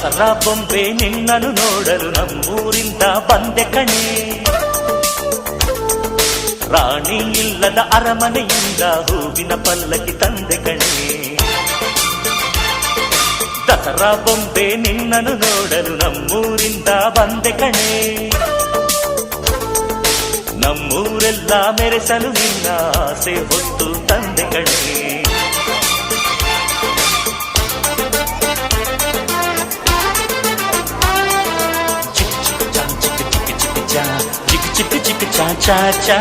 ದಸರಾ ಬೊಂಬೆ ನಿನ್ನನ್ನು ನೋಡಲು ನಮ್ಮೂರಿಂದ ಬಂದೆ ಕಣೆ. ರಾಣಿ ಇಲ್ಲದ ಅರಮನೆಯಿಂದ ಹೂವಿನ ಪಲ್ಲಕ್ಕಿ ತಂದೆ ಕಣೆ. ದಸರಾ ಬೊಂಬೆ ನಿನ್ನನ್ನು ನೋಡಲು ನಮ್ಮೂರಿಂದ ಬಂದೆ ಕಣೆ. ನಮ್ಮೂರೆಲ್ಲ ಮೆರೆಸಲು ನಿನ್ನ ಆಸೆ ಹೊತ್ತು ತಂದೆ ಕಣೆ. ಚಿಕ್ಕ ಚಿಕ್ಕ ಚಾ ಚಾ ಚಾ